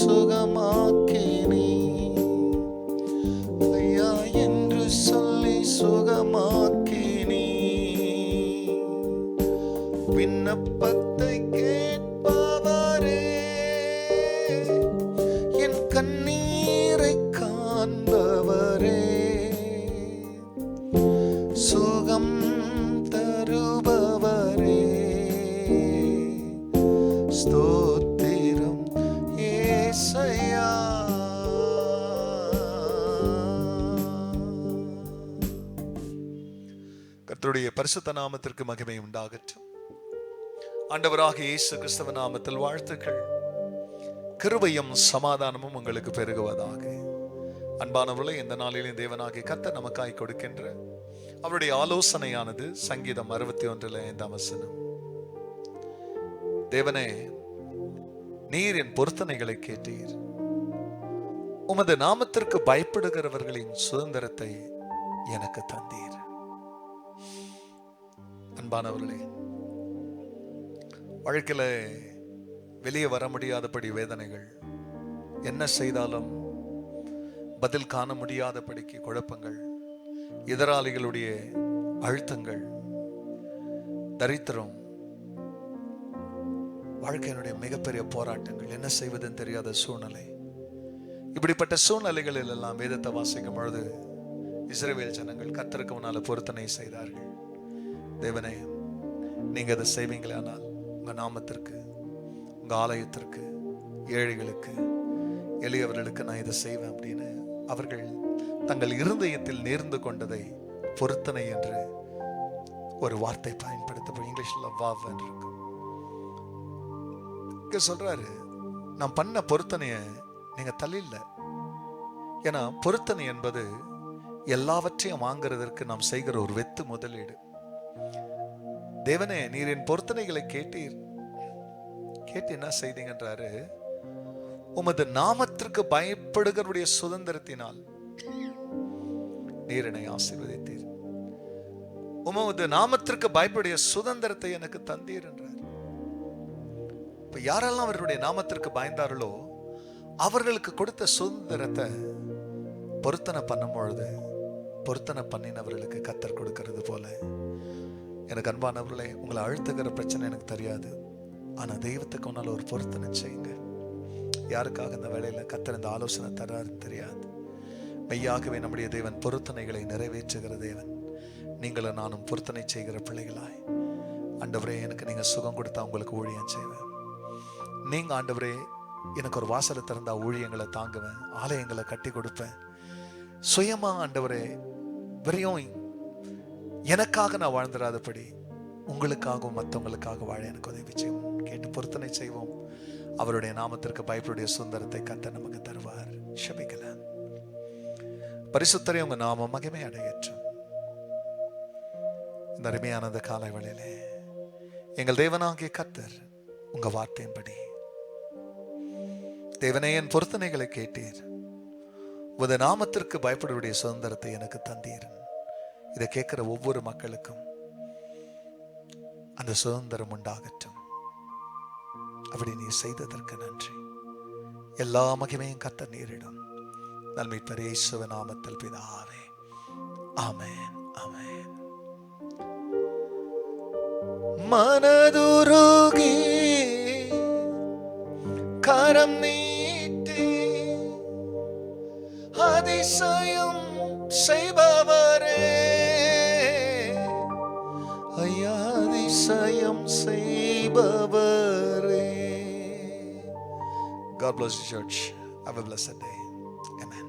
சுகமாக்கினி, ஐயா என்று சொல்லி சுகமாக்கினி. விண்ணப்பத்தை கேட்பவரே, என் கண்ணீரை காண்பவரே, சுகம் தருபவரே, ஸ்தோத்திரம் ஏசையா. கர்த்தருடைய பரிசுத்த நாமத்திற்கு மகிமை உண்டாகட்டும். ஆண்டவராக இயேசு கிறிஸ்துவின் நாமத்தில் வாழ்த்துக்கள். கிருபையும் சமாதானமும் உங்களுக்கு பெருகுவதாக. அன்பானவர்களே, இந்த நாளிலே தேவனாகிய கர்த்தர் நமக்காய் கொடுக்கின்ற அவருடைய ஆலோசனையானது சங்கீதம் 61:5. தேவனே, நீர் என் பொருத்தனைகளை கேட்டீர், உமது நாமத்திற்கு பயப்படுகிறவர்களின் சுதந்திரத்தை எனக்கு தந்தீர். அன்பானவர்களே, வாழ்க்கையில வெளியே வர முடியாதபடி வேதனைகள், என்ன செய்தாலும் பதில் காண முடியாதபடிக்கு குழப்பங்கள், எதிராளிகளுடைய அழுத்தங்கள், தரித்திரம், வாழ்க்கையினுடைய மிகப்பெரிய போராட்டங்கள், என்ன செய்வதுன்னு தெரியாத சூழ்நிலை. இப்படிப்பட்ட சூழ்நிலைகளில் எல்லாம் வேதத்தை வாசிக்கும் பொழுது இஸ்ரவேல் ஜனங்கள் கர்த்தருக்கு முன்னால பொருத்தனை செய்தார்கள். தேவனே, நீங்க அதை செய்வீங்களே, ஆனால் உங்க நாமத்திற்கு, உங்க ஆலயத்திற்கு, ஏழைகளுக்கு, எளியவர்களுக்கு நான் இதை செய்வேன் அப்படின்னு அவர்கள் தங்கள் இருதயத்தில் நேர்ந்து கொண்டதை பொருத்தனை என்று ஒரு வார்த்தை பயன்படுத்த, இங்கிலீஷ்ல வாவ் என்று இருக்கும். சொல்றாரு, நான் பண்ண பொருத்தனைய நீங்க தள்ளில்ல. ஏன்னா பொருத்தனை என்பது எல்லாவற்றையும் வாங்குறதற்கு நாம் செய்கிற ஒரு வெத்து முதலீடு. தேவனே, நீர் என் பொருத்தனைகளை கேட்டீர், கேட்டு என்ன செய்தீங்கன்றாரு, உமது நாமத்திற்கு பயப்படுகிறவருடைய சுதந்திரத்தினால் நீர் என்னை ஆசீர்வதித்தீர், உமது நாமத்திற்கு பயப்படுடைய சுதந்திரத்தை எனக்கு தந்தீர் என்றார். இப்ப யாரெல்லாம் அவருடைய நாமத்திற்கு பயந்தார்களோ அவர்களுக்கு கொடுத்த சுதந்திரத்தை பொருத்தனை பண்ணும் பொழுது, பொருத்தனை பண்ணினவர்களுக்கு கர்த்தர் கொடுக்கிறது போல. எனக்கு அன்பானவர்களே, உங்களை அழுத்துகிற பிரச்சனை எனக்கு தெரியாது, ஆனா தெய்வத்துக்கு முன்னால ஒரு பொருத்தனை செய்யுங்க. யாருக்காக இந்த வேலையில கர்த்தர் இந்த ஆலோசனை தராருன்னு தெரியாது. மெய்யாகவே நம்முடைய தேவன் பொருத்தனைகளை நிறைவேற்றுகிற தேவன். நீங்களும் நானும் பொருத்தனை செய்கிற பிள்ளைகளாய், ஆண்டவரே எனக்கு நீங்க சுகம் கொடுத்தா உங்களுக்கு ஊழியம் செய்வேன், நீங்க ஆண்டவரே எனக்கு ஒரு வாசலை திறந்தா ஊழியங்களை தாங்குவேன், ஆலயங்களை கட்டி கொடுப்பேன், சுயமா ஆண்டவரே வெறியும் எனக்காக நான் வாழ்ந்துடாதபடி உங்களுக்காகவும் மற்றவங்களுக்காக வாழ எனக்கு உதவி செய்வோம். கேட்டு பொருத்தனை செய்வோம். அவருடைய நாமத்திற்கு பயப்படுடைய சுதந்திரத்தை கர்த்தர் நமக்கு தருவார். செபிக்கலாம். பரிசுத்தரே, உங்க நாமம் மகிமை அடையட்டும். இந்த அருமையானது காலை வேளையிலே எங்கள் தேவனாகிய கர்த்தர் உங்க வார்த்தையின்படி, தேவனே என் பொருத்தனைகளை கேட்டீர், உமது நாமத்திற்கு பயப்படுடைய சுதந்திரத்தை எனக்கு தந்தீர். இதை கேட்கிற ஒவ்வொரு மக்களுக்கும் அந்த சுதந்திரம் உண்டாகட்டும். அப்படி நீ செய்ததற்கு நன்றி. எல்லா மகிமையும் கர்த்தர் நீரிடும். நல்மீட்பர் இயேசுவின் நாமத்தில் பிதாவே, ஆமென், ஆமென். மனதுருகி கரம் நீட்டி அதிசயம் செய்பவரே, ஐயா அதிசயம் செய்பவரே. God bless you, church. Have a blessed day. Amen.